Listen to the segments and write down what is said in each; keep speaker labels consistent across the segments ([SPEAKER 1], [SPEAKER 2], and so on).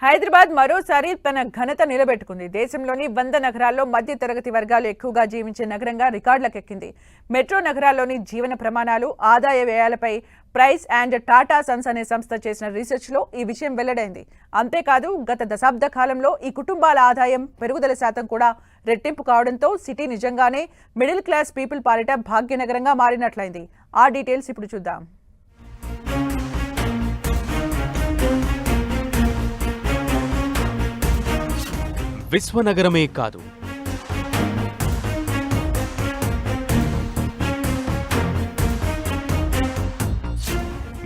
[SPEAKER 1] హైదరాబాద్ మరోసారి తన ఘనత నిలబెట్టుకుంది. దేశంలోని 100 నగరాల్లో మధ్య తరగతి వర్గాలు ఎక్కువగా జీవించే నగరంగా రికార్డులకెక్కింది. మెట్రో నగరాల్లోని జీవన ప్రమాణాలు, ఆదాయ వ్యయాలపై ప్రైస్ అండ్ టాటా సన్స్ అనే సంస్థ చేసిన రీసెర్చ్లో ఈ విషయం వెల్లడైంది. అంతేకాదు గత దశాబ్ద కాలంలో ఈ కుటుంబాల ఆదాయం పెరుగుదల శాతం కూడా రెట్టింపు కావడంతో సిటీ నిజంగానే మిడిల్ క్లాస్ పీపుల్ పాలిట భాగ్యనగరంగా మారినట్లయింది. ఆ డీటెయిల్స్ ఇప్పుడు చూద్దాం.
[SPEAKER 2] విశ్వనగరమే కాదు,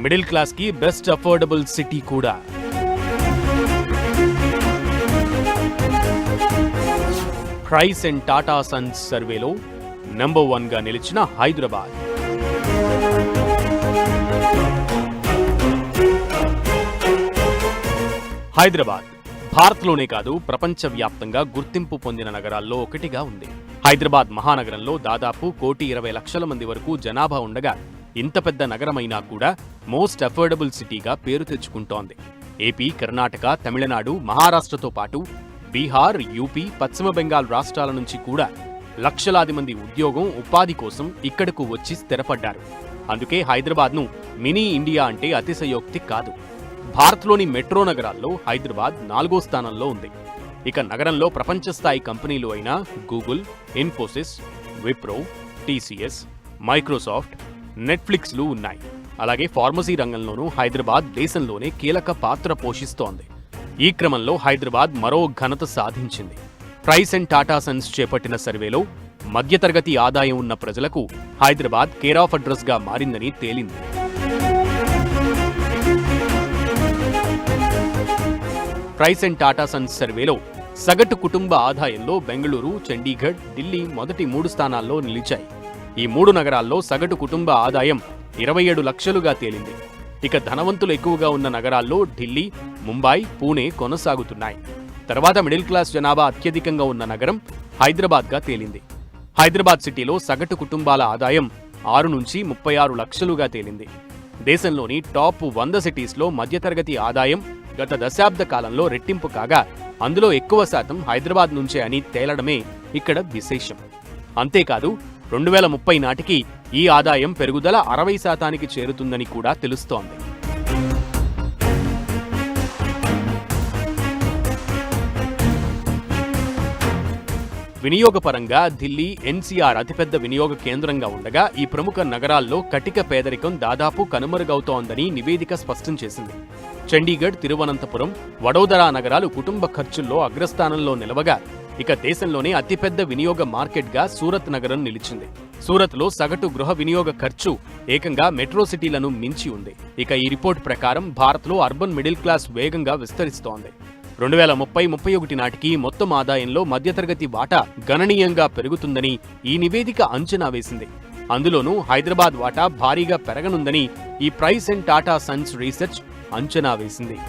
[SPEAKER 2] మిడిల్ క్లాస్ కి బెస్ట్ అఫోర్డబుల్ సిటీ కూడా. ప్రైస్ అండ్ టాటా సన్స్ సర్వేలో నంబర్ 1 గా నిలిచిన హైదరాబాద్. హైదరాబాద్ భారత్లోనే కాదు, ప్రపంచవ్యాప్తంగా గుర్తింపు పొందిన నగరాల్లో ఒకటిగా ఉంది. హైదరాబాద్ మహానగరంలో దాదాపు 1,20,00,000 మంది వరకు జనాభా ఉండగా ఇంత పెద్ద నగరమైనా కూడా మోస్ట్ అఫోర్డబుల్ సిటీగా పేరు తెచ్చుకుంటోంది. ఏపీ, కర్ణాటక, తమిళనాడు, మహారాష్ట్రతో పాటు బీహార్, యూపీ, పశ్చిమ బెంగాల్ రాష్ట్రాల నుంచి కూడా లక్షలాది మంది ఉద్యోగం, ఉపాధి కోసం ఇక్కడకు వచ్చి స్థిరపడ్డారు. అందుకే హైదరాబాద్ను మినీ ఇండియా అంటే అతిశయోక్తి కాదు. భారత్లోని మెట్రో నగరాల్లో హైదరాబాద్ 4వ స్థానంలో ఉంది. ఇక నగరంలో ప్రపంచ స్థాయి కంపెనీలు అయిన గూగుల్, ఇన్ఫోసిస్, విప్రో, టీసీఎస్, మైక్రోసాఫ్ట్, నెట్ఫ్లిక్స్లు ఉన్నాయి. అలాగే ఫార్మసీ రంగంలోనూ హైదరాబాద్ దేశంలోనే కీలక పాత్ర పోషిస్తోంది. ఈ క్రమంలో హైదరాబాద్ మరో ఘనత సాధించింది. ప్రైస్ అండ్ టాటా సన్స్ చేపట్టిన సర్వేలో మధ్యతరగతి ఆదాయం ఉన్న ప్రజలకు హైదరాబాద్ కేర్ ఆఫ్ అడ్రస్ గా మారిందని తేలింది. ప్రైస్ అండ్ టాటా సన్స్ సర్వేలో సగటు కుటుంబ ఆదాయంలో బెంగళూరు, చండీగఢ్, ఢిల్లీ మొదటి 3 స్థానాల్లో నిలిచాయి. ఈ 3 నగరాల్లో సగటు కుటుంబ ఆదాయం 27 లక్షలుగా తేలింది. ఇక ధనవంతులు ఎక్కువగా ఉన్న నగరాల్లో ఢిల్లీ, ముంబై, పూణే కొనసాగుతున్నాయి. తర్వాత మిడిల్ క్లాస్ జనాభా అత్యధికంగా ఉన్న నగరం హైదరాబాద్గా తేలింది. హైదరాబాద్ సిటీలో సగటు కుటుంబాల ఆదాయం 6 నుంచి 36 లక్షలుగా తేలింది. దేశంలోని టాప్ 100 సిటీస్లో మధ్యతరగతి ఆదాయం గత దశాబ్ద కాలంలో రెట్టింపు కాగా అందులో ఎక్కువ శాతం హైదరాబాద్ నుంచే అని తేలడమే ఇక్కడ విశేషం. అంతేకాదు 2030 నాటికి ఈ ఆదాయం పెరుగుదల 60% చేరుతుందని కూడా తెలుస్తోంది. వినియోగపరంగా ఢిల్లీ, ఎన్సీఆర్ అతిపెద్ద వినియోగ కేంద్రంగా ఉండగా ఈ ప్రముఖ నగరాల్లో కటిక పేదరికం దాదాపు కనుమరుగవుతోందని నివేదిక స్పష్టం చేసింది. చండీగఢ్, తిరువనంతపురం, వడోదరా నగరాలు కుటుంబ ఖర్చుల్లో అగ్రస్థానంలో నిలవగా ఇక దేశంలోనే అతిపెద్ద వినియోగ మార్కెట్గా సూరత్ నగరం నిలిచింది. సూరత్లో సగటు గృహ వినియోగ ఖర్చు ఏకంగా మెట్రో సిటీలను మించి ఉంది. ఇక ఈ రిపోర్ట్ ప్రకారం భారత్లో అర్బన్ మిడిల్ క్లాస్ వేగంగా విస్తరిస్తోంది. 2030-31 నాటికి మొత్తం ఆదాయంలో మధ్యతరగతి వాటా గణనీయంగా పెరుగుతుందని ఈ నివేదిక అంచనా వేసింది. అందులోనూ హైదరాబాద్ వాటా భారీగా పెరగనుందని ఈ price and Tata Sons research అంచనా వేసింది.